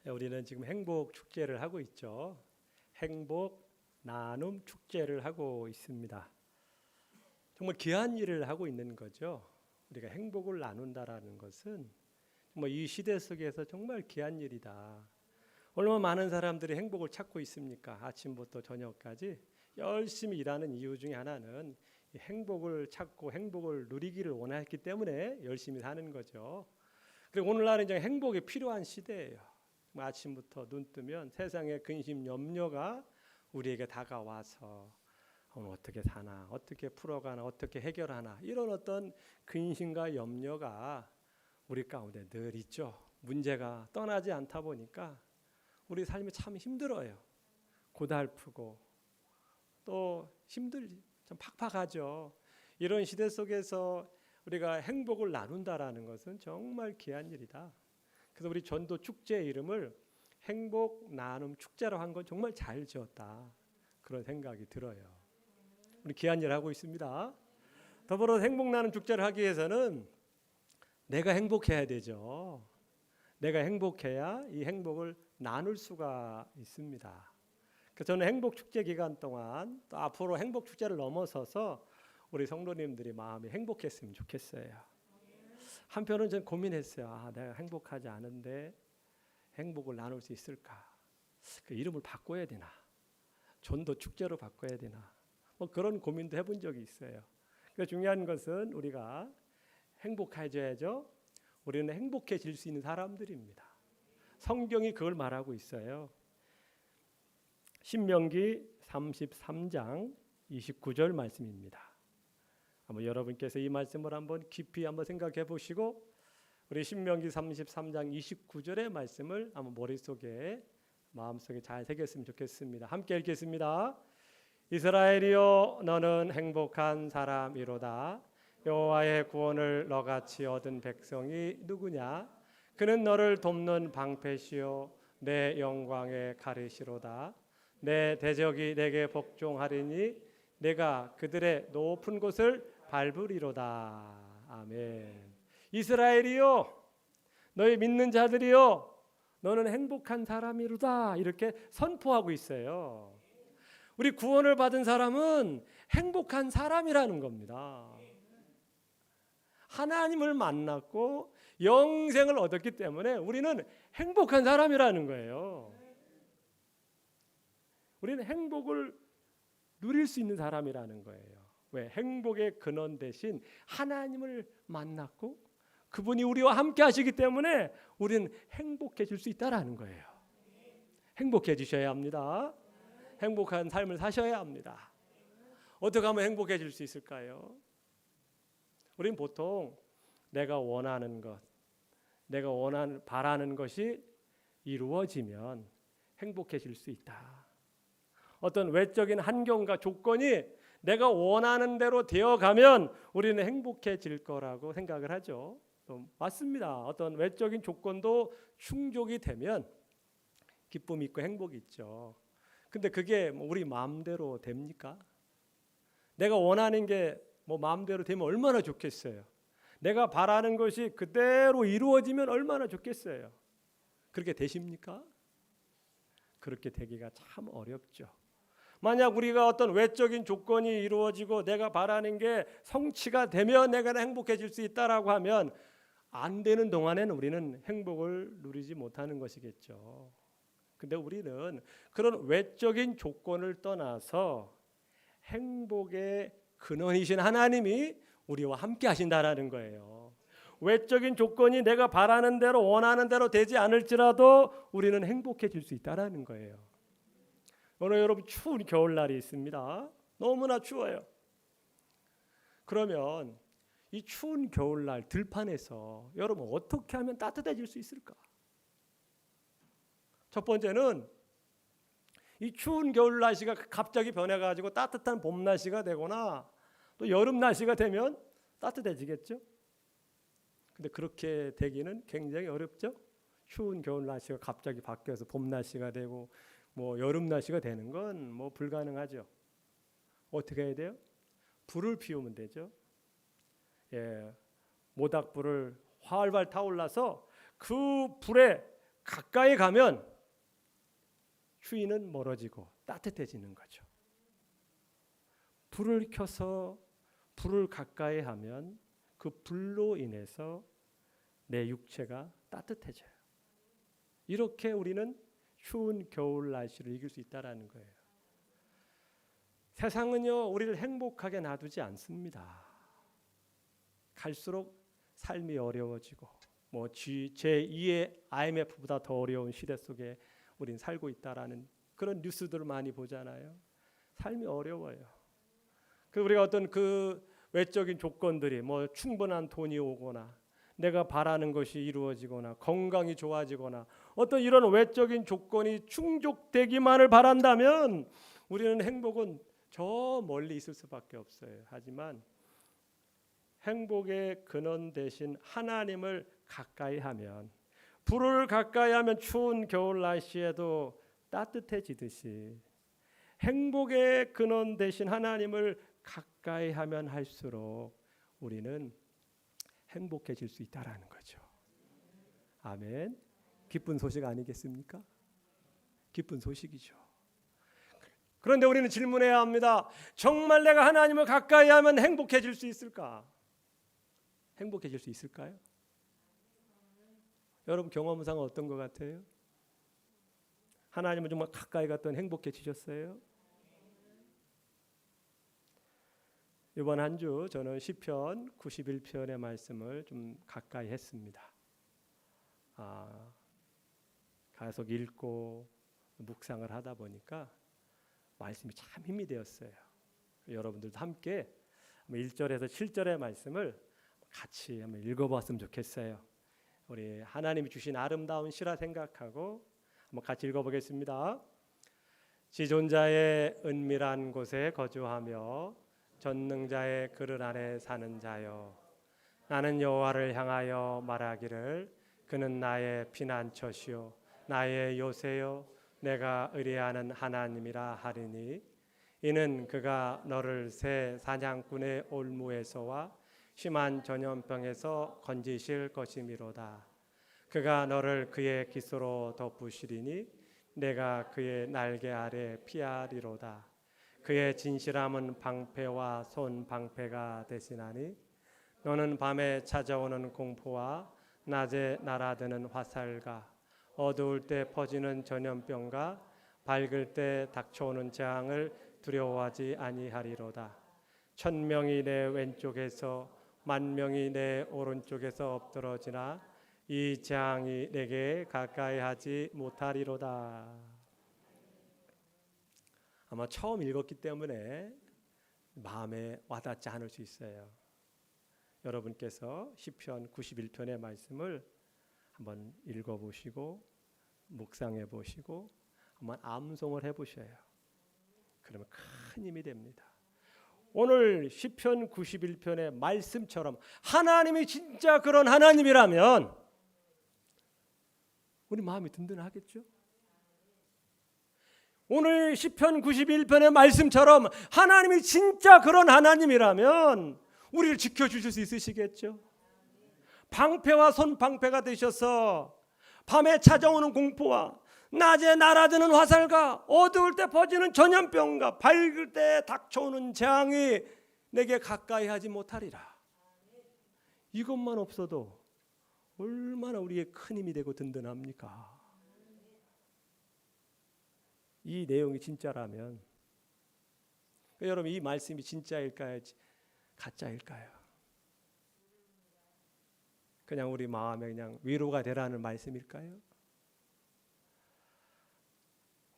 우리는 지금 행복 축제를 하고 있죠. 행복 나눔 축제를 하고 있습니다. 정말 귀한 일을 하고 있는 거죠. 우리가 행복을 나눈다라는 것은 정말 이 시대 속에서 정말 귀한 일이다. 얼마나 많은 사람들이 행복을 찾고 있습니까? 아침부터 저녁까지 열심히 일하는 이유 중에 하나는 행복을 찾고 행복을 누리기를 원했기 때문에 열심히 사는 거죠. 그리고 오늘날은 이제 행복이 필요한 시대예요. 아침부터 눈 뜨면 세상의 근심 염려가 우리에게 다가와서 오늘 어떻게 사나, 어떻게 풀어가나, 어떻게 해결하나, 이런 어떤 근심과 염려가 우리 가운데 늘 있죠. 문제가 떠나지 않다 보니까 우리 삶이 참 힘들어요. 고달프고 또 참 팍팍하죠. 이런 시대 속에서 우리가 행복을 나눈다라는 것은 정말 귀한 일이다. 그래서 우리 전도 축제의 이름을 행복 나눔 축제로 한 건 정말 잘 지었다. 그런 생각이 들어요. 우리 귀한 일 하고 있습니다. 더불어 행복 나눔 축제를 하기 위해서는 내가 행복해야 되죠. 내가 행복해야 이 행복을 나눌 수가 있습니다. 그래서 저는 행복 축제 기간 동안 또 앞으로 행복 축제를 넘어서서 우리 성도님들이 마음이 행복했으면 좋겠어요. 한편은 전 고민했어요. 내가 행복하지 않은데 행복을 나눌 수 있을까? 그 이름을 바꿔야 되나? 전도 축제로 바꿔야 되나? 뭐 그런 고민도 해본 적이 있어요. 그래서 중요한 것은 우리가 행복해져야죠. 우리는 행복해질 수 있는 사람들입니다. 성경이 그걸 말하고 있어요. 신명기 33장 29절 말씀입니다. 한번 여러분께서 이 말씀을 한번 깊이 한번 생각해 보시고 우리 신명기 33장 29절의 말씀을 한번 머릿속에 마음속에 잘 새겼으면 좋겠습니다. 함께 읽겠습니다. 이스라엘이여 너는 행복한 사람이로다. 여호와의 구원을 너같이 얻은 백성이 누구냐? 그는 너를 돕는 방패시요 내 영광의 가르시로다. 내 대적이 내게 복종하리니 내가 그들의 높은 곳을 밟으리로다. 아멘. 이스라엘이요 너희 믿는 자들이요 너는 행복한 사람이로다. 이렇게 선포하고 있어요. 우리 구원을 받은 사람은 행복한 사람이라는 겁니다. 하나님을 만났고 영생을 얻었기 때문에 우리는 행복한 사람이라는 거예요. 우리는 행복을 누릴 수 있는 사람이라는 거예요. 왜? 행복의 근원 대신 하나님을 만났고 그분이 우리와 함께 하시기 때문에 우리는 행복해질 수 있다라는 거예요. 행복해지셔야 합니다. 행복한 삶을 사셔야 합니다. 어떻게 하면 행복해질 수 있을까요? 우리는 보통 내가 원하는 것, 내가 바라는 것이 이루어지면 행복해질 수 있다. 어떤 외적인 환경과 조건이 내가 원하는 대로 되어가면 우리는 행복해질 거라고 생각을 하죠. 맞습니다. 어떤 외적인 조건도 충족이 되면 기쁨이 있고 행복이 있죠. 근데 그게 우리 마음대로 됩니까? 내가 원하는 게 마음대로 되면 얼마나 좋겠어요. 내가 바라는 것이 그대로 이루어지면 얼마나 좋겠어요. 그렇게 되십니까? 그렇게 되기가 참 어렵죠. 만약 우리가 어떤 외적인 조건이 이루어지고 내가 바라는 게 성취가 되면 내가 행복해질 수 있다라고 하면 안 되는 동안에는 우리는 행복을 누리지 못하는 것이겠죠. 근데 우리는 그런 외적인 조건을 떠나서 행복의 근원이신 하나님이 우리와 함께 하신다라는 거예요. 외적인 조건이 내가 바라는 대로 원하는 대로 되지 않을지라도 우리는 행복해질 수 있다라는 거예요. 오늘 여러분 추운 겨울날이 있습니다. 너무나 추워요. 그러면 이 추운 겨울날 들판에서 여러분 어떻게 하면 따뜻해질 수 있을까? 첫 번째는 이 추운 겨울 날씨가 갑자기 변해가지고 따뜻한 봄 날씨가 되거나 또 여름 날씨가 되면 따뜻해지겠죠? 근데 그렇게 되기는 굉장히 어렵죠? 추운 겨울 날씨가 갑자기 바뀌어서 봄 날씨가 되고 여름 날씨가 되는 건 불가능하죠. 어떻게 해야 돼요? 불을 피우면 되죠. 모닥불을 활활 타올라서 그 불에 가까이 가면 추위는 멀어지고 따뜻해지는 거죠. 불을 켜서 불을 가까이 하면 그 불로 인해서 내 육체가 따뜻해져요. 이렇게 우리는 추운 겨울 날씨를 이길 수 있다라는 거예요. 세상은요, 우리를 행복하게 놔두지 않습니다. 갈수록 삶이 어려워지고 제2의 IMF보다 더 어려운 시대 속에 우린 살고 있다라는 그런 뉴스들을 많이 보잖아요. 삶이 어려워요. 우리가 어떤 그 외적인 조건들이 충분한 돈이 오거나 내가 바라는 것이 이루어지거나 건강이 좋아지거나 어떤 이런 외적인 조건이 충족되기만을 바란다면 우리는 행복은 저 멀리 있을 수밖에 없어요. 하지만 행복의 근원 대신 하나님을 가까이 하면, 불을 가까이 하면 추운 겨울 날씨에도 따뜻해지듯이 행복의 근원 대신 하나님을 가까이 하면 할수록 우리는 행복해질 수 있다라는 거죠. 아멘. 기쁜 소식 아니겠습니까? 기쁜 소식이죠. 그런데 우리는 질문해야 합니다. 정말 내가 하나님을 가까이 하면 행복해질 수 있을까? 행복해질 수 있을까요? 여러분 경험상 어떤 것 같아요? 하나님을 정말 가까이 갔더니 행복해지셨어요? 이번 한 주 저는 시편 91편의 말씀을 좀 가까이 했습니다. 계속 읽고 묵상을 하다 보니까 말씀이 참 힘이 되었어요. 여러분들도 함께 1절에서 7절의 말씀을 같이 한번 읽어봤으면 좋겠어요. 우리 하나님이 주신 아름다운 시라 생각하고 한번 같이 읽어보겠습니다. 지존자의 은밀한 곳에 거주하며 전능자의 그릇 안에 사는 자여, 나는 여호와를 향하여 말하기를 그는 나의 피난처시요 나의 요새요 내가 의뢰하는 하나님이라 하리니, 이는 그가 너를 새 사냥꾼의 올무에서와 심한 전염병에서 건지실 것이미로다. 그가 너를 그의 깃으로 덮으시리니 내가 그의 날개 아래 피하리로다. 그의 진실함은 방패와 손 방패가 되시나니 너는 밤에 찾아오는 공포와 낮에 날아드는 화살과 어두울 때 퍼지는 전염병과 밝을 때 닥쳐오는 재앙을 두려워하지 아니하리로다. 1000명이 내 왼쪽에서 10,000명이 내 오른쪽에서 엎드러지나 이 재앙이 내게 가까이 하지 못하리로다. 아마 처음 읽었기 때문에 마음에 와닿지 않을 수 있어요. 여러분께서 시편 91편의 말씀을 한번 읽어보시고 묵상해 보시고 한번 암송을 해보셔요. 그러면 큰 힘이 됩니다. 오늘 시편 91편의 말씀처럼 하나님이 진짜 그런 하나님이라면 우리 마음이 든든하겠죠? 오늘 시편 91편의 말씀처럼 하나님이 진짜 그런 하나님이라면 우리를 지켜주실 수 있으시겠죠? 방패와 손방패가 되셔서 밤에 찾아오는 공포와 낮에 날아드는 화살과 어두울 때 퍼지는 전염병과 밝을 때 닥쳐오는 재앙이 내게 가까이 하지 못하리라. 이것만 없어도 얼마나 우리의 큰 힘이 되고 든든합니까? 이 내용이 진짜라면 여러분 이 말씀이 진짜일까요? 가짜일까요? 그냥 우리 마음에 그냥 위로가 되라는 말씀일까요?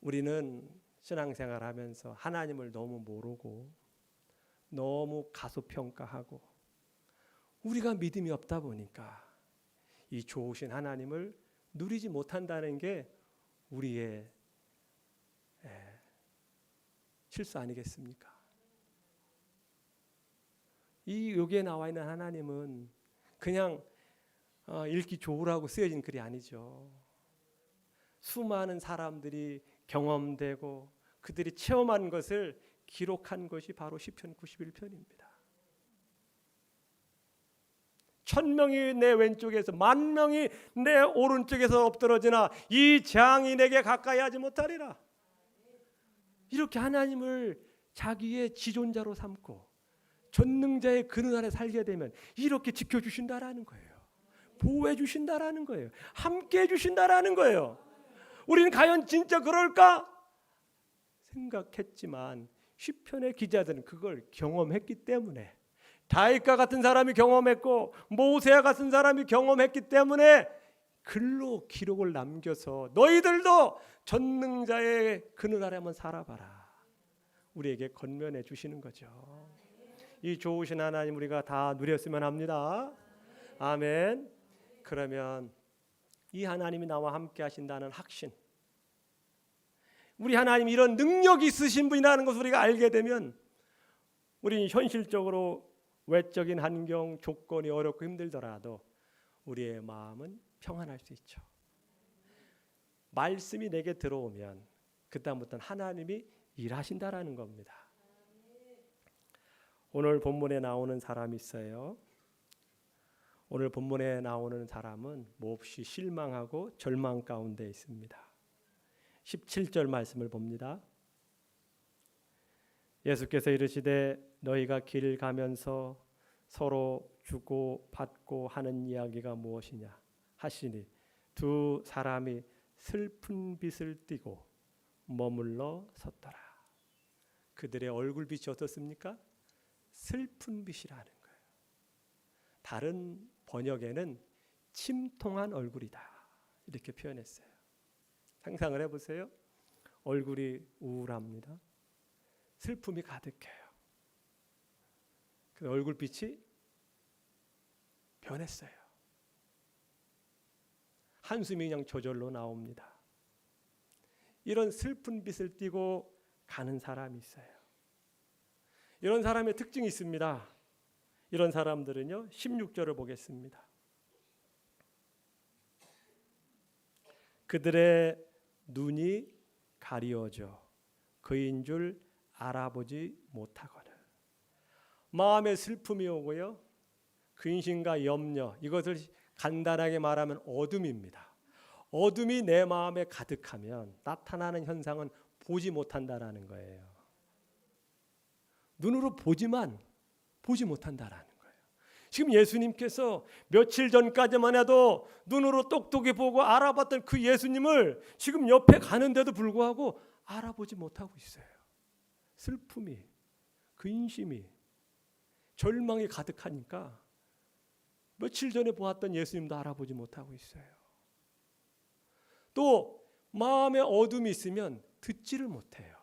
우리는 신앙생활하면서 하나님을 너무 모르고 너무 가소평가하고 우리가 믿음이 없다 보니까 이 좋으신 하나님을 누리지 못한다는 게 우리의 실수 아니겠습니까? 여기에 나와 있는 하나님은 그냥 읽기 좋으라고 쓰여진 글이 아니죠. 수많은 사람들이 경험되고 그들이 체험한 것을 기록한 것이 바로 시편 91편입니다. 1000명이 내 왼쪽에서 10,000명이 내 오른쪽에서 엎드러지나 이 재앙이 내게 가까이 하지 못하리라. 이렇게 하나님을 자기의 지존자로 삼고 전능자의 그늘 아래 살게 되면 이렇게 지켜주신다라는 거예요. 보호해 주신다라는 거예요. 함께 해 주신다라는 거예요. 우리는 과연 진짜 그럴까 생각했지만 시편의 기자들은 그걸 경험했기 때문에, 다윗과 같은 사람이 경험했고 모세와 같은 사람이 경험했기 때문에 글로 기록을 남겨서 너희들도 전능자의 그늘 아래 한번 살아봐라, 우리에게 권면해 주시는 거죠. 이 좋으신 하나님 우리가 다 누렸으면 합니다. 아멘. 그러면 이 하나님이 나와 함께 하신다는 확신, 우리 하나님 이런 능력이 있으신 분이라는 것을 우리가 알게 되면 우리는 현실적으로 외적인 환경, 조건이 어렵고 힘들더라도 우리의 마음은 평안할 수 있죠. 말씀이 내게 들어오면 그다음부터는 하나님이 일하신다라는 겁니다. 오늘 본문에 나오는 사람이 있어요. 오늘 본문에 나오는 사람은 몹시 실망하고 절망 가운데 있습니다. 17절 말씀을 봅니다. 예수께서 이르시되 너희가 길 가면서 서로 주고 받고 하는 이야기가 무엇이냐 하시니 두 사람이 슬픈 빛을 띠고 머물러 섰더라. 그들의 얼굴빛이 어떻습니까? 슬픈 빛이라는 거예요. 다른 번역에는 침통한 얼굴이다 이렇게 표현했어요. 상상을 해보세요. 얼굴이 우울합니다. 슬픔이 가득해요. 그 얼굴빛이 변했어요. 한숨이 그냥 저절로 나옵니다. 이런 슬픈 빛을 띠고 가는 사람이 있어요. 이런 사람의 특징이 있습니다. 이런 사람들은요, 16절을 보겠습니다. 그들의 눈이 가리워져 그인 줄 알아보지 못하거늘. 마음에 슬픔이 오고요, 근심과 염려, 이것을 간단하게 말하면 어둠입니다. 어둠이 내 마음에 가득하면 나타나는 현상은 보지 못한다라는 거예요. 눈으로 보지만 보지 못한다라는 거예요. 지금 예수님께서 며칠 전까지만 해도 눈으로 똑똑히 보고 알아봤던 그 예수님을 지금 옆에 가는데도 불구하고 알아보지 못하고 있어요. 슬픔이, 근심이, 절망이 가득하니까 며칠 전에 보았던 예수님도 알아보지 못하고 있어요. 또 마음에 어둠이 있으면 듣지를 못해요.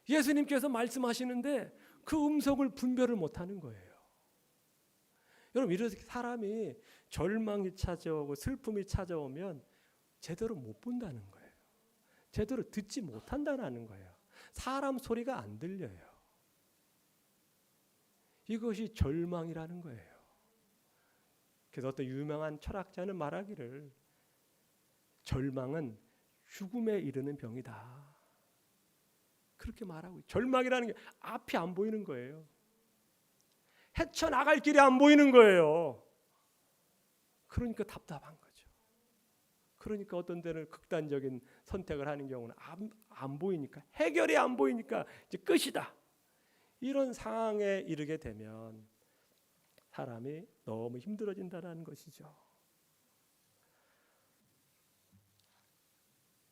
예수님께서 말씀하시는데 그 음성을 분별을 못하는 거예요. 여러분, 이렇게 사람이 절망이 찾아오고 슬픔이 찾아오면 제대로 못 본다는 거예요. 제대로 듣지 못한다는 거예요. 사람 소리가 안 들려요. 이것이 절망이라는 거예요. 그래서 어떤 유명한 철학자는 말하기를 절망은 죽음에 이르는 병이다. 그렇게 말하고 있어요. 절망이라는 게 앞이 안 보이는 거예요. 헤쳐나갈 길이 안 보이는 거예요. 그러니까 답답한 거죠. 그러니까 어떤 데는 극단적인 선택을 하는 경우는 안 보이니까, 해결이 안 보이니까 이제 끝이다. 이런 상황에 이르게 되면 사람이 너무 힘들어진다는 것이죠.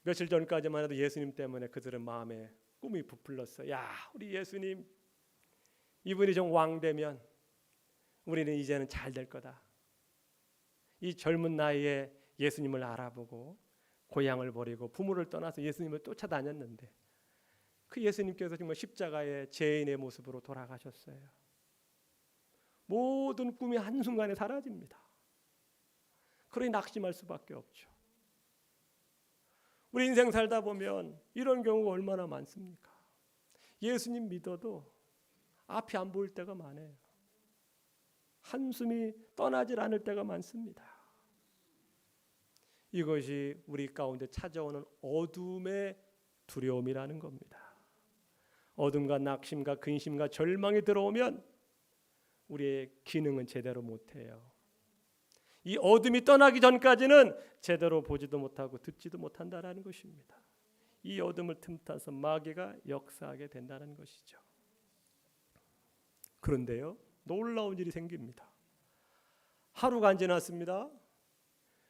며칠 전까지만 해도 예수님 때문에 그들은 마음에 꿈이 부풀렀어. 야, 우리 예수님 이분이 좀 왕 되면 우리는 이제는 잘 될 거다. 이 젊은 나이에 예수님을 알아보고 고향을 버리고 부모를 떠나서 예수님을 쫓아다녔는데 그 예수님께서 정말 십자가의 죄인의 모습으로 돌아가셨어요. 모든 꿈이 한순간에 사라집니다. 그러니 낙심할 수밖에 없죠. 우리 인생 살다 보면 이런 경우가 얼마나 많습니까? 예수님 믿어도 앞이 안 보일 때가 많아요. 한숨이 떠나질 않을 때가 많습니다. 이것이 우리 가운데 찾아오는 어둠의 두려움이라는 겁니다. 어둠과 낙심과 근심과 절망이 들어오면 우리의 기능은 제대로 못해요. 이 어둠이 떠나기 전까지는 제대로 보지도 못하고 듣지도 못한다라는 것입니다. 이 어둠을 틈타서 마귀가 역사하게 된다는 것이죠. 그런데요, 놀라운 일이 생깁니다. 하루가 안 지났습니다.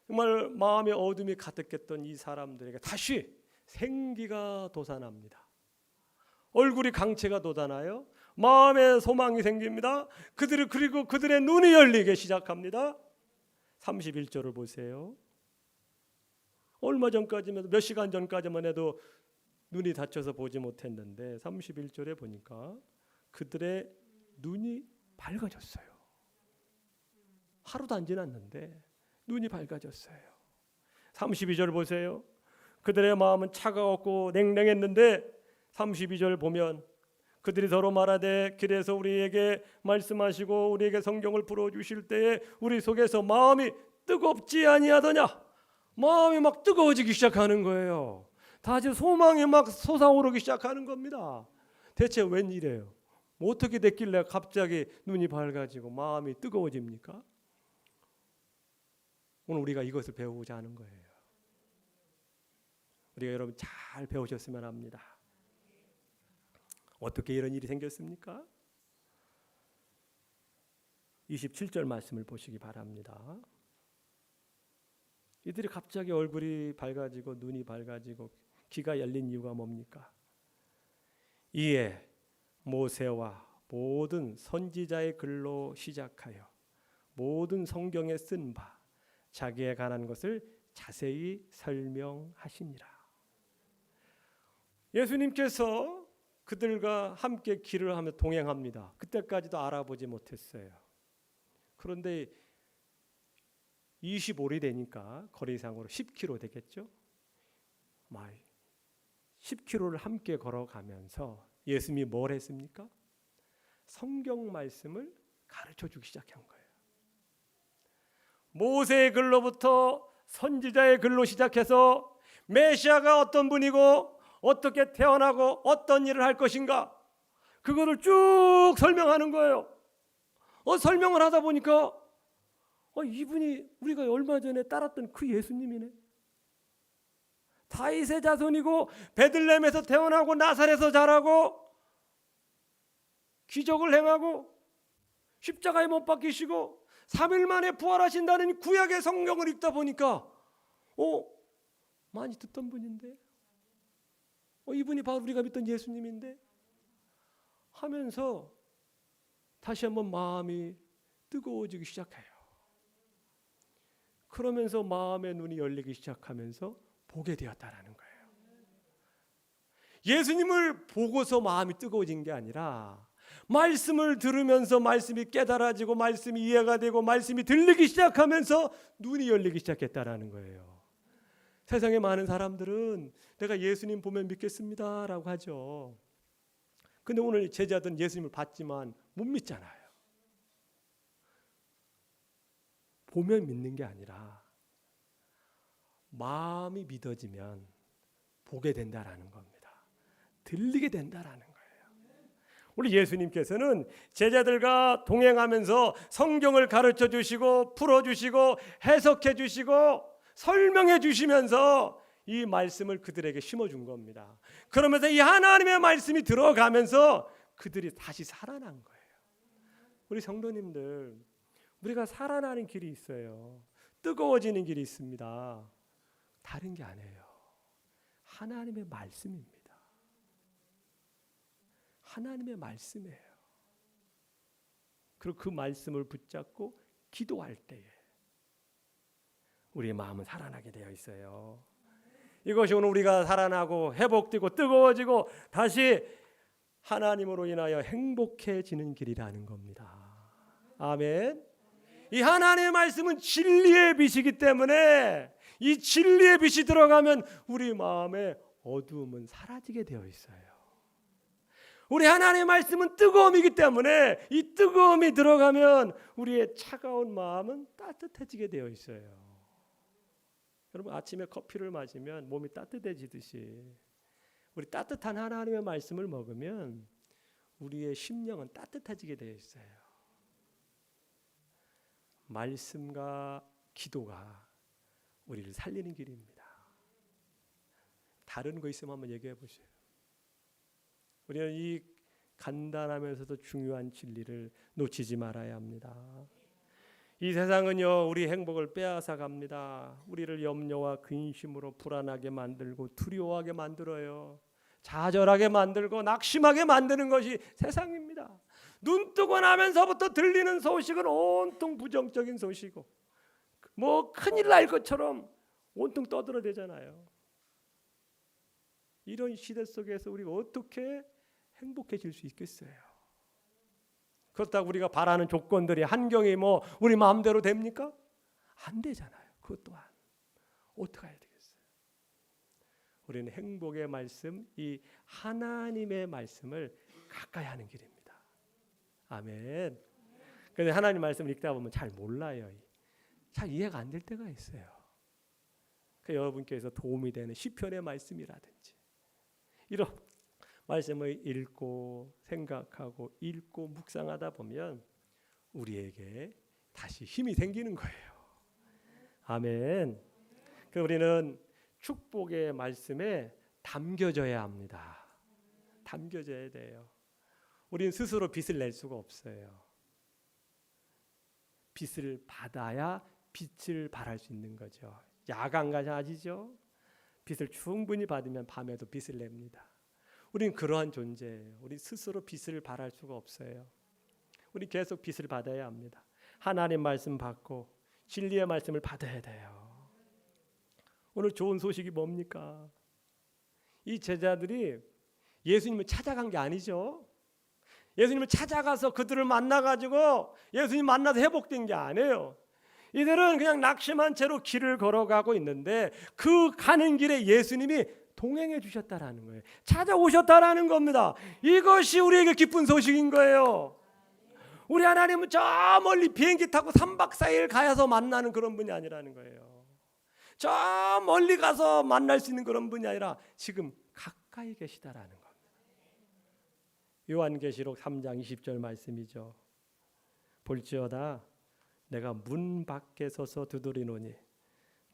정말 마음의 어둠이 가득했던 이 사람들에게 다시 생기가 돋아납니다. 얼굴이 광채가 돋아나요. 마음의 소망이 생깁니다. 그리고 그들의 눈이 열리기 시작합니다. 31절을 보세요. 얼마 전까지만, 몇 시간 전까지만 해도 눈이 다쳐서 보지 못했는데 31절에 보니까 그들의 눈이 밝아졌어요. 하루도 안 지났는데 눈이 밝아졌어요. 32절 보세요. 그들의 마음은 차가웠고 냉랭했는데 32절 보면 그들이 서로 말하되 길에서 우리에게 말씀하시고 우리에게 성경을 풀어주실 때에 우리 속에서 마음이 뜨겁지 아니하더냐. 마음이 막 뜨거워지기 시작하는 거예요. 다시 소망이 막 솟아오르기 시작하는 겁니다. 대체 웬일이에요? 어떻게 됐길래 갑자기 눈이 밝아지고 마음이 뜨거워집니까? 오늘 우리가 이것을 배우고자 하는 거예요. 우리가 여러분 잘 배우셨으면 합니다. 어떻게 이런 일이 생겼습니까? 27절 말씀을 보시기 바랍니다. 이들이 갑자기 얼굴이 밝아지고 눈이 밝아지고 귀가 열린 이유가 뭡니까? 이에 모세와 모든 선지자의 글로 시작하여 모든 성경에 쓴 바 자기에 관한 것을 자세히 설명하시니라. 예수님께서 그들과 함께 길을 하며 동행합니다. 그때까지도 알아보지 못했어요. 그런데 25일이 되니까 거리상으로 10km 되겠죠. 10km를 함께 걸어가면서 예수님이 뭘 했습니까? 성경 말씀을 가르쳐 주기 시작한 거예요. 모세의 글로부터 선지자의 글로 시작해서 메시아가 어떤 분이고 어떻게 태어나고 어떤 일을 할 것인가 그거를 쭉 설명하는 거예요. 설명을 하다 보니까 이분이 우리가 얼마 전에 따랐던 그 예수님이네. 다윗의 자손이고 베들레헴에서 태어나고 나사렛에서 자라고 기적을 행하고 십자가에 못 박히시고 3일 만에 부활하신다는 구약의 성경을 읽다 보니까 많이 듣던 분인데 이분이 바로 우리가 믿던 예수님인데 하면서 다시 한번 마음이 뜨거워지기 시작해요. 그러면서 마음의 눈이 열리기 시작하면서 보게 되었다라는 거예요. 예수님을 보고서 마음이 뜨거워진 게 아니라 말씀을 들으면서 말씀이 깨달아지고 말씀이 이해가 되고 말씀이 들리기 시작하면서 눈이 열리기 시작했다라는 거예요. 세상에 많은 사람들은 내가 예수님 보면 믿겠습니다 라고 하죠. 근데 오늘 제자들은 예수님을 봤지만 못 믿잖아요. 보면 믿는 게 아니라 마음이 믿어지면 보게 된다라는 겁니다. 들리게 된다라는 거예요. 우리 예수님께서는 제자들과 동행하면서 성경을 가르쳐 주시고 풀어 주시고 해석해 주시고 설명해 주시면서 이 말씀을 그들에게 심어준 겁니다. 그러면서 이 하나님의 말씀이 들어가면서 그들이 다시 살아난 거예요. 우리 성도님들, 우리가 살아나는 길이 있어요. 뜨거워지는 길이 있습니다. 다른 게 아니에요. 하나님의 말씀입니다. 하나님의 말씀이에요. 그리고 그 말씀을 붙잡고 기도할 때에 우리의 마음은 살아나게 되어 있어요. 이것이 오늘 우리가 살아나고 회복되고 뜨거워지고 다시 하나님으로 인하여 행복해지는 길이라는 겁니다. 아멘. 이 하나님의 말씀은 진리의 빛이기 때문에 이 진리의 빛이 들어가면 우리 마음의 어두움은 사라지게 되어 있어요. 우리 하나님의 말씀은 뜨거움이기 때문에 이 뜨거움이 들어가면 우리의 차가운 마음은 따뜻해지게 되어 있어요. 여러분 아침에 커피를 마시면 몸이 따뜻해지듯이 우리 따뜻한 하나님의 말씀을 먹으면 우리의 심령은 따뜻해지게 되어 있어요. 말씀과 기도가 우리를 살리는 길입니다. 다른 거 있으면 한번 얘기해 보세요. 우리는 이 간단하면서도 중요한 진리를 놓치지 말아야 합니다. 이 세상은요, 우리 행복을 빼앗아 갑니다. 우리를 염려와 근심으로 불안하게 만들고 두려워하게 만들어요. 좌절하게 만들고 낙심하게 만드는 것이 세상입니다. 눈 뜨고 나면서부터 들리는 소식은 온통 부정적인 소식이고 뭐 큰일 날 것처럼 온통 떠들어대잖아요. 이런 시대 속에서 우리가 어떻게 행복해질 수 있겠어요? 그렇다고 우리가 바라는 조건들이 환경이 뭐 우리 마음대로 됩니까? 안 되잖아요. 그것 또한 어떻게 해야 되겠어요? 우리는 행복의 말씀, 이 하나님의 말씀을 가까이 하는 길입니다. 아멘. 그런데 하나님 말씀을 읽다 보면 잘 몰라요. 잘 이해가 안 될 때가 있어요. 그 여러분께서 도움이 되는 시편의 말씀이라든지 이런 말씀을 읽고 생각하고 읽고 묵상하다 보면 우리에게 다시 힘이 생기는 거예요. 아멘. 그래서 우리는 축복의 말씀에 담겨져야 합니다. 담겨져야 돼요. 우리는 스스로 빚을 낼 수가 없어요. 빚을 받아야 빛을 발할 수 있는 거죠. 야간까지 아시죠? 빚을 충분히 받으면 밤에도 빚을 냅니다. 우리는 그러한 존재예요. 우리 스스로 빚을 발할 수가 없어요. 우리 계속 빚을 받아야 합니다. 하나님 말씀 받고 진리의 말씀을 받아야 돼요. 오늘 좋은 소식이 뭡니까? 이 제자들이 예수님을 찾아간 게 아니죠. 예수님을 찾아가서 그들을 만나가지고 예수님 만나서 회복된 게 아니에요. 이들은 그냥 낙심한 채로 길을 걸어가고 있는데 그 가는 길에 예수님이 동행해 주셨다라는 거예요. 찾아오셨다라는 겁니다. 이것이 우리에게 기쁜 소식인 거예요. 우리 하나님은 저 멀리 비행기 타고 3박 4일 가서 만나는 그런 분이 아니라는 거예요. 저 멀리 가서 만날 수 있는 그런 분이 아니라 지금 가까이 계시다라는 겁니다. 요한계시록 3장 20절 말씀이죠. 볼지어다 내가 문 밖에 서서 두드리노니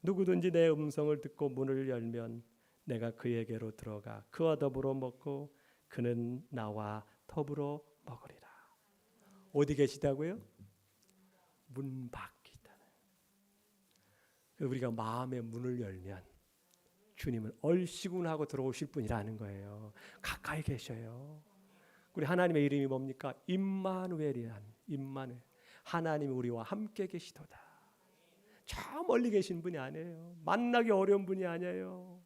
누구든지 내 음성을 듣고 문을 열면 내가 그에게로 들어가 그와 더불어 먹고 그는 나와 더불어 먹으리라. 어디 계시다고요? 문 밖에 있다는. 우리가 마음의 문을 열면 주님은 얼씨군하고 들어오실 분이라는 거예요. 가까이 계셔요. 우리 하나님의 이름이 뭡니까? 임마누엘이란 임마누엘. 하나님이 우리와 함께 계시도다. 저 멀리 계신 분이 아니에요. 만나기 어려운 분이 아니에요.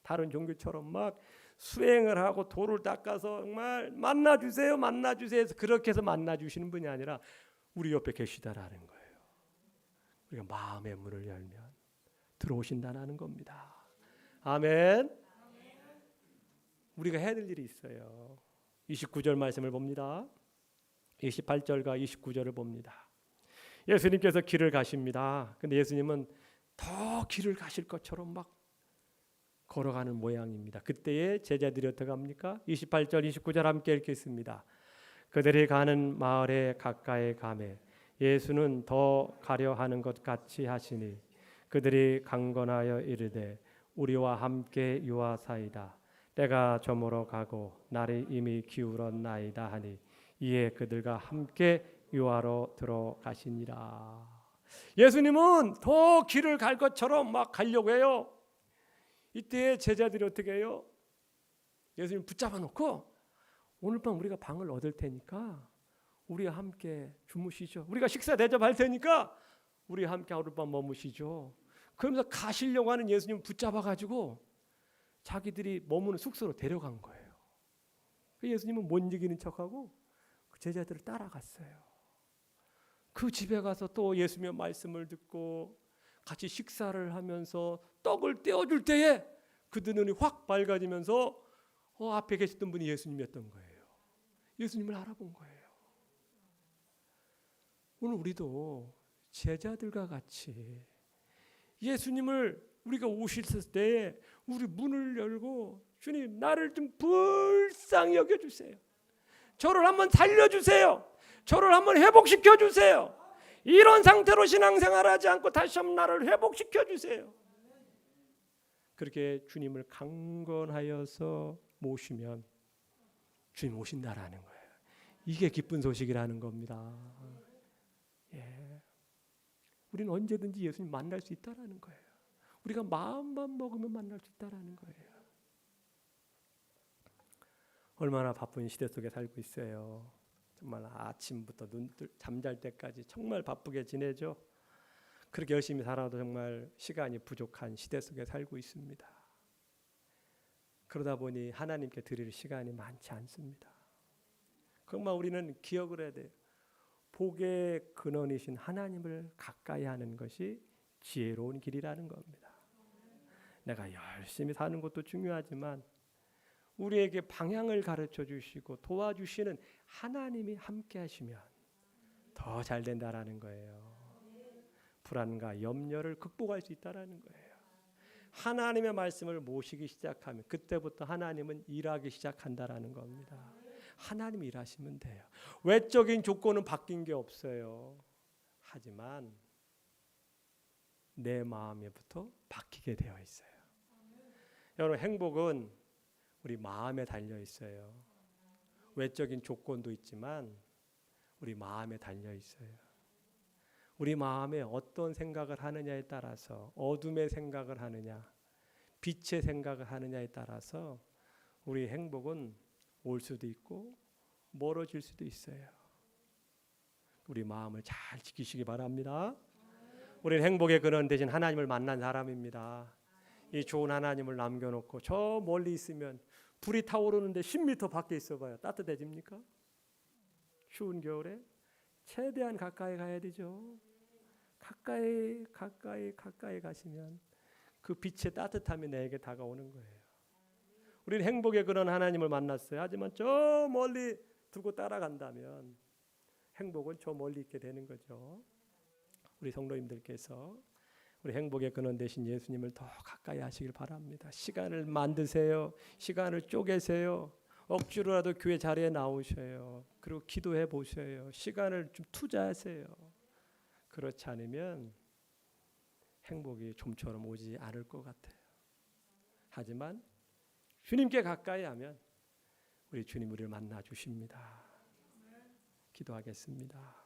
다른 종교처럼 막 수행을 하고 돌을 닦아서 정말 만나주세요 만나주세요 해서 그렇게 해서 만나주시는 분이 아니라 우리 옆에 계시다라는 거예요. 우리가 마음의 문을 열면 들어오신다는 겁니다. 아멘. 우리가 해야 될 일이 있어요. 29절 말씀을 봅니다. 28절과 29절을 봅니다. 예수님께서 길을 가십니다. 근데 예수님은 더 길을 가실 것처럼 막 걸어가는 모양입니다. 그때에 제자들이 어떻게 합니까? 28절 29절 함께 읽겠습니다. 그들이 가는 마을에 가까이 가매 예수는 더 가려 하는 것 같이 하시니 그들이 강건하여 이르되 우리와 함께 유하사이다. 때가 저물어 가고 날이 이미 기울었나이다 하니 이에 그들과 함께 유하로 들어가시니라. 예수님은 더 길을 갈 것처럼 막 가려고 해요. 이때 제자들이 어떻게 해요? 예수님 붙잡아 놓고 오늘 밤 우리가 방을 얻을 테니까 우리와 함께 주무시죠. 우리가 식사 대접할 테니까 우리와 함께 하룻밤 머무시죠. 그러면서 가시려고 하는 예수님 붙잡아 가지고 자기들이 머무는 숙소로 데려간 거예요. 예수님은 못 이기는 척하고 그 제자들을 따라갔어요. 그 집에 가서 또 예수님의 말씀을 듣고 같이 식사를 하면서 떡을 떼어줄 때에 그들 눈이 확 밝아지면서 앞에 계셨던 분이 예수님이었던 거예요. 예수님을 알아본 거예요. 오늘 우리도 제자들과 같이 예수님을 우리가 오셨을 때 우리 문을 열고 주님 나를 좀 불쌍히 여겨주세요. 저를 한번 살려주세요. 저를 한번 회복시켜 주세요. 이런 상태로 신앙생활하지 않고 다시 한번 나를 회복시켜 주세요. 그렇게 주님을 강건하여서 모시면 주님 오신다라는 거예요. 이게 기쁜 소식이라는 겁니다. 예. 우리는 언제든지 예수님 만날 수 있다라는 거예요. 우리가 마음만 먹으면 만날 수 있다라는 거예요. 얼마나 바쁜 시대 속에 살고 있어요. 정말 아침부터 잠잘 때까지 정말 바쁘게 지내죠. 그렇게 열심히 살아도 정말 시간이 부족한 시대 속에 살고 있습니다. 그러다 보니 하나님께 드릴 시간이 많지 않습니다. 정말 우리는 기억을 해야 돼요. 복의 근원이신 하나님을 가까이 하는 것이 지혜로운 길이라는 겁니다. 내가 열심히 사는 것도 중요하지만 우리에게 방향을 가르쳐 주시고 도와주시는 하나님이 함께 하시면 더 잘 된다라는 거예요. 불안과 염려를 극복할 수 있다라는 거예요. 하나님의 말씀을 모시기 시작하면 그때부터 하나님은 일하기 시작한다라는 겁니다. 하나님이 일하시면 돼요. 외적인 조건은 바뀐 게 없어요. 하지만 내 마음에부터 바뀌게 되어 있어요. 여러분, 행복은 우리 마음에 달려 있어요. 외적인 조건도 있지만 우리 마음에 달려 있어요. 우리 마음에 어떤 생각을 하느냐에 따라서, 어둠의 생각을 하느냐, 빛의 생각을 하느냐에 따라서 우리 행복은 올 수도 있고 멀어질 수도 있어요. 우리 마음을 잘 지키시기 바랍니다. 우리는 행복의 근원 대신 하나님을 만난 사람입니다. 이 좋은 하나님을 남겨놓고 저 멀리 있으면 불이 타오르는데 10m 밖에 있어봐요. 따뜻해집니까? 추운 겨울에 최대한 가까이 가야 되죠. 가까이 가시면 그 빛의 따뜻함이 내게 다가오는 거예요. 우리는 행복의 그런 하나님을 만났어요. 하지만 저 멀리 두고 따라간다면 행복은 저 멀리 있게 되는 거죠. 우리 성도님들께서 우리 행복의 근원 되신 예수님을 더 가까이 하시길 바랍니다. 시간을 만드세요. 시간을 쪼개세요. 억지로라도 교회 자리에 나오셔요. 그리고 기도해 보셔요. 시간을 좀 투자하세요. 그렇지 않으면 행복이 좀처럼 오지 않을 것 같아요. 하지만 주님께 가까이 하면 우리 주님 우리를 만나 주십니다. 기도하겠습니다.